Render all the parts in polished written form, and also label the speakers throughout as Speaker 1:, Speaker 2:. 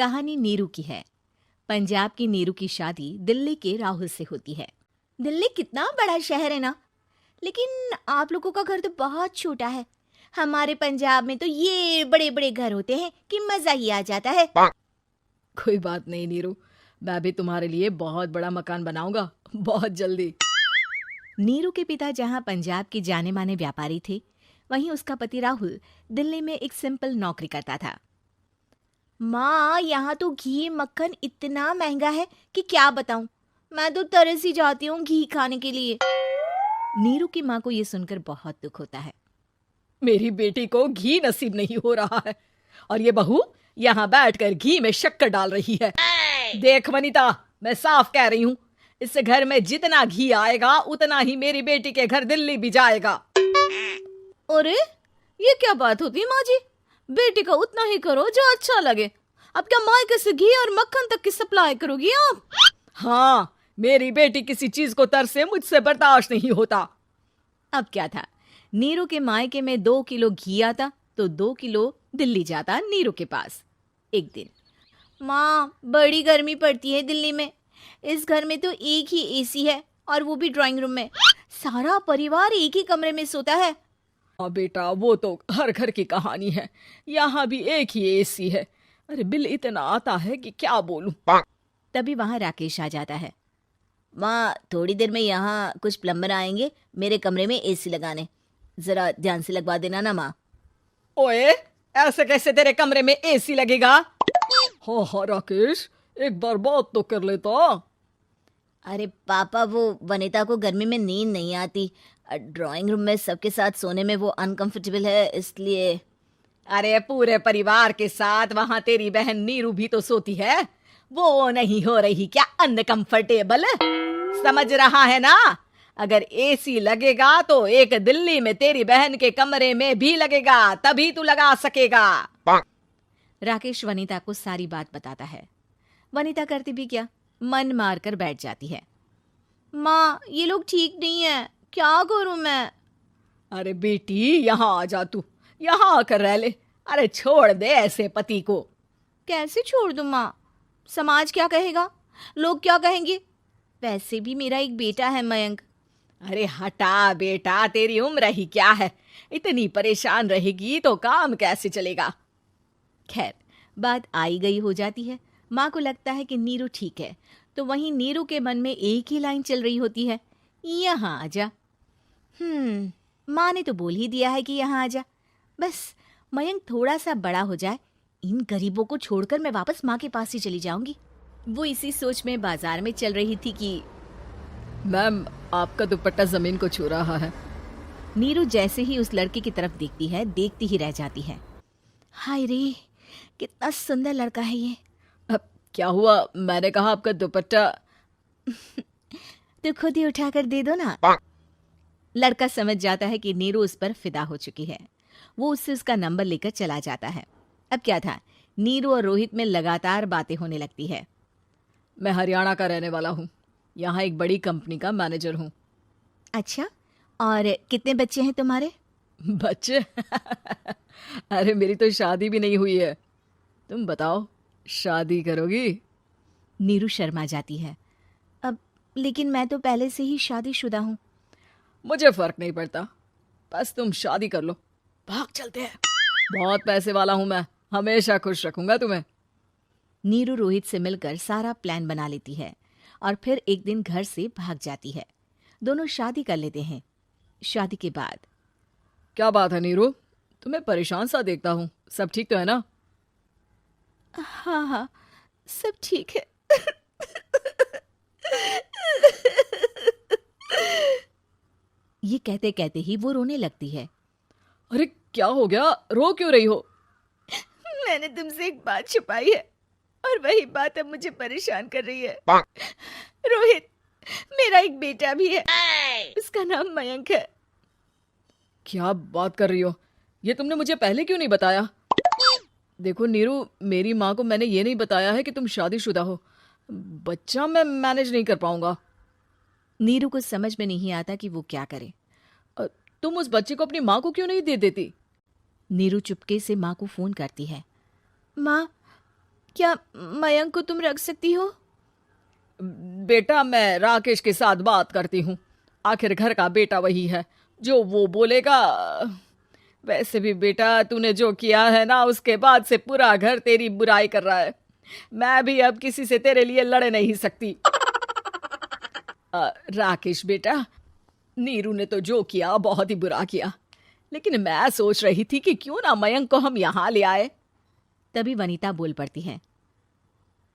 Speaker 1: कहानी नीरू की है। पंजाब की नीरू की शादी दिल्ली के राहुल से होती है। दिल्ली कितना बड़ा शहर है ना, लेकिन आप लोगों का घर तो बहुत छोटा है। हमारे पंजाब में तो ये बड़े बड़े घर होते हैं कि मजा ही आ जाता है।
Speaker 2: कोई बात नहीं नीरू, मैं भी तुम्हारे लिए बहुत बड़ा मकान बनाऊंगा बहुत जल्दी।
Speaker 1: नीरू के पिता जहाँ पंजाब के जाने माने व्यापारी थे, वहीं उसका पति राहुल दिल्ली में एक सिंपल नौकरी करता था। माँ, यहाँ तो घी मक्खन इतना महंगा है कि क्या बताऊं। मैं तो तरस ही जाती हूँ घी खाने के लिए। नीरू की माँ को ये सुनकर बहुत दुख होता है।
Speaker 2: मेरी बेटी को घी नसीब नहीं हो रहा है और ये बहू यहाँ बैठकर घी में शक्कर डाल रही है। देख वनिता, मैं साफ कह रही हूँ, इस घर में जितना घी आएगा उतना ही मेरी बेटी के घर दिल्ली भी जाएगा।
Speaker 1: अरे ये क्या बात होती माँ जी, बेटी का उतना ही करो जो अच्छा लगे। अब क्या मायके से घी और मक्खन तक की सप्लाई करोगी आप?
Speaker 2: हाँ, मेरी बेटी किसी चीज को तरसे मुझसे बर्दाश्त नहीं होता।
Speaker 1: अब क्या था, नीरू के मायके में 2 किलो घी आता तो 2 किलो दिल्ली जाता नीरू के पास। एक दिन, माँ बड़ी गर्मी पड़ती है दिल्ली में। इस घर में तो एक ही एसी है और वो भी ड्राइंग रूम में। सारा परिवार एक ही कमरे में सोता है।
Speaker 2: हाँ बेटा, वो तो हर घर की कहानी है। यहाँ भी एक ही एसी है। अरे बिल इतना आता है कि क्या बोलूं।
Speaker 1: तभी वहां राकेश आ जाता है। माँ, थोड़ी देर में यहाँ कुछ प्लम्बर आएंगे मेरे कमरे में एसी लगाने, जरा ध्यान से लगवा देना ना माँ।
Speaker 2: ओए, ऐसे कैसे तेरे कमरे में एसी लगेगा? हाँ हाँ राकेश, एक बार बात तो कर लेता।
Speaker 1: अरे पापा, वो वनिता को गर्मी में नींद नहीं आती। ड्राइंग रूम में सबके साथ सोने में वो अनकंफर्टेबल है, इसलिए।
Speaker 2: अरे पूरे परिवार के साथ वहां तेरी बहन नीरू भी तो सोती है, वो नहीं हो रही क्या अनकंफर्टेबल? समझ रहा है ना? अगर एसी लगेगा तो एक दिल्ली में तेरी बहन के कमरे में भी लगेगा, तभी तू लगा सकेगा।
Speaker 1: राकेश वनिता को सारी बात बताता है। वनिता करती भी क्या, मन मार कर बैठ जाती है। माँ, ये लोग ठीक नहीं है, क्या करूं मैं?
Speaker 2: अरे बेटी, यहाँ आ जा, तू यहाँ आकर रह ले। अरे छोड़ दे ऐसे पति को।
Speaker 1: कैसे छोड़ दूं माँ? समाज क्या कहेगा, लोग क्या कहेंगे? वैसे भी मेरा एक बेटा है मयंक।
Speaker 2: अरे हटा बेटा, तेरी उम्र ही क्या है, इतनी परेशान रहेगी तो काम कैसे चलेगा।
Speaker 1: खैर, बात आई गई हो जाती है। माँ को लगता है कि नीरू ठीक है, तो वहीं नीरू के मन में एक ही लाइन चल रही होती है, यहाँ आजा। माँ ने तो बोल ही दिया है कि यहाँ आजा। बस मयंक थोड़ा सा बड़ा हो जाए, इन गरीबों को छोड़कर मैं वापस माँ के पास ही चली जाऊंगी। वो इसी सोच में बाजार में चल रही थी कि
Speaker 2: मैम, आपका दुपट्टा जमीन को छू रहा है।
Speaker 1: नीरू जैसे ही उस लड़के की तरफ देखती है, देखती ही रह जाती है। हाय रे, कितना सुंदर लड़का है ये।
Speaker 2: अब क्या हुआ? मैंने कहा आपका दुपट्टा।
Speaker 1: तो खुद ही उठाकर दे दो ना। लड़का समझ जाता है कि नीरू उस पर फिदा हो चुकी है। वो उससे उसका नंबर लेकर चला जाता है। अब क्या था, नीरू और रोहित में लगातार बातें होने लगती है।
Speaker 2: मैं हरियाणा का रहने वाला हूँ, यहाँ एक बड़ी कंपनी का मैनेजर हूँ।
Speaker 1: अच्छा, और कितने बच्चे हैं तुम्हारे?
Speaker 2: बच्चे? अरे मेरी तो शादी भी नहीं हुई है। तुम बताओ, शादी करोगी?
Speaker 1: नीरू शर्मा जाती है। अब लेकिन मैं तो पहले से ही शादीशुदा हूँ।
Speaker 2: मुझे फर्क नहीं पड़ता, बस तुम शादी कर लो, भाग चलते हैं। बहुत पैसे वाला हूं मैं, हमेशा खुश रखूंगा तुम्हें।
Speaker 1: नीरू रोहित से मिलकर सारा प्लान बना लेती है और फिर एक दिन घर से भाग जाती है। दोनों शादी कर लेते हैं। शादी के बाद,
Speaker 2: क्या बात है नीरू, तुम्हें परेशान सा देखता हूँ, सब ठीक तो है ना?
Speaker 1: हाँ हाँ, सब ठीक है। ये कहते कहते ही वो रोने लगती है।
Speaker 2: अरे क्या हो गया, रो क्यों रही हो?
Speaker 1: मैंने तुमसे एक बात छुपाई है और वही बात अब मुझे परेशान कर रही है। रोहित, मेरा एक बेटा भी है, उसका नाम मयंक है।
Speaker 2: क्या बात कर रही हो, ये तुमने मुझे पहले क्यों नहीं बताया? देखो नीरू, मेरी माँ को मैंने ये नहीं बताया है कि तुम शादीशुदा हो। बच्चा मैं मैनेज नहीं कर पाऊंगा।
Speaker 1: नीरू को समझ में नहीं आता कि वो क्या करे।
Speaker 2: तुम उस बच्चे को अपनी माँ को क्यों नहीं दे देती?
Speaker 1: नीरू चुपके से माँ को फोन करती है। माँ, क्या मयंक को तुम रख सकती हो?
Speaker 2: बेटा, मैं राकेश के साथ बात करती हूँ। आखिर घर का बेटा वही है, जो वो बोलेगा। वैसे भी बेटा, तूने जो किया है ना, उसके बाद से पूरा घर तेरी बुराई कर रहा है। मैं भी अब किसी से तेरे लिए लड़ नहीं सकती। राकेश बेटा, नीरू ने तो जो किया बहुत ही बुरा किया, लेकिन मैं सोच रही थी कि क्यों ना मयंक को हम यहाँ ले आए।
Speaker 1: तभी वनीता बोल पड़ती है,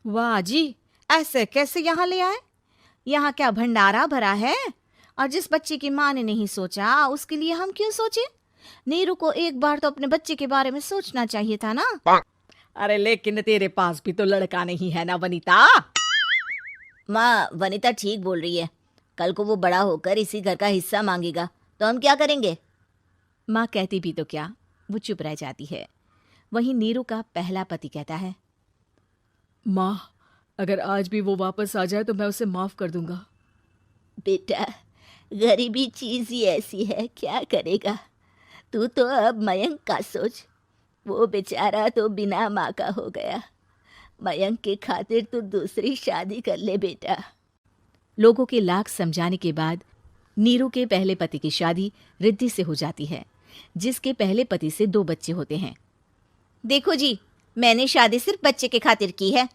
Speaker 1: वाह जी, ऐसे कैसे यहाँ ले आए? यहाँ क्या भंडारा भरा है? और जिस बच्चे की माँ ने नहीं सोचा, उसके लिए हम क्यों सोचे? नीरू को एक बार तो अपने बच्चे के बारे में सोचना चाहिए था ना।
Speaker 2: अरे लेकिन तेरे पास भी तो लड़का नहीं है ना वनीता।
Speaker 3: माँ, वनीता ठीक बोल रही है। कल को वो बड़ा होकर इसी घर का हिस्सा मांगेगा तो हम क्या करेंगे?
Speaker 1: माँ कहती भी तो क्या, वो चुप रह जाती है। वहीं नीरू का पहला पति कहता है,
Speaker 2: माँ, अगर आज भी वो वापस आ जाए तो मैं उसे माफ कर दूंगा।
Speaker 3: बेटा, गरीबी चीज ही ऐसी है, क्या करेगा। तू तो अब मयंक का सोच। वो बेचारा तो बिना माँ का हो गया। मयंक के खातिर तू दूसरी शादी कर ले बेटा।
Speaker 1: लोगों के लाख समझाने के बाद नीरू के पहले पति की शादी रिद्धि से हो जाती है, जिसके पहले पति से 2 बच्चे होते हैं।
Speaker 3: देखो जी, मैंने शादी सिर्फ बच्चे के खातिर की है।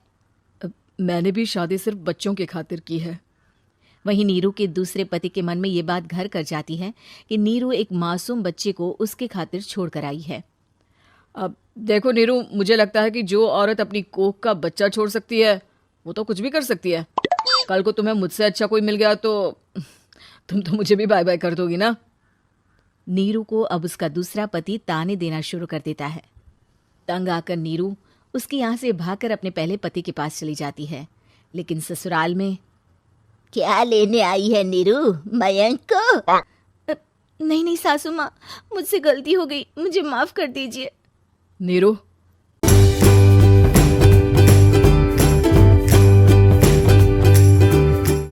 Speaker 2: मैंने भी शादी सिर्फ बच्चों के खातिर की है।
Speaker 1: वहीं नीरू के दूसरे पति के मन में ये बात घर कर जाती है कि नीरू एक मासूम बच्चे को उसके खातिर छोड़ कर आई है।
Speaker 2: अब देखो नीरू, मुझे लगता है कि जो औरत अपनी कोख का बच्चा छोड़ सकती है, वो तो कुछ भी कर सकती है। कल को तुम्हें मुझसे अच्छा कोई मिल गया तो तुम तो मुझे भी बाय बाय कर दोगी ना।
Speaker 1: नीरू को अब उसका दूसरा पति ताने देना शुरू कर देता है। तंग आकर नीरू उसके यहाँ से भागकर अपने पहले पति के पास चली जाती है, लेकिन ससुराल में
Speaker 3: क्या लेने आई है नीरू, मयंक को?
Speaker 1: नहीं नहीं सासू माँ, मुझसे गलती हो गई, मुझे माफ कर दीजिए।
Speaker 2: नीरू,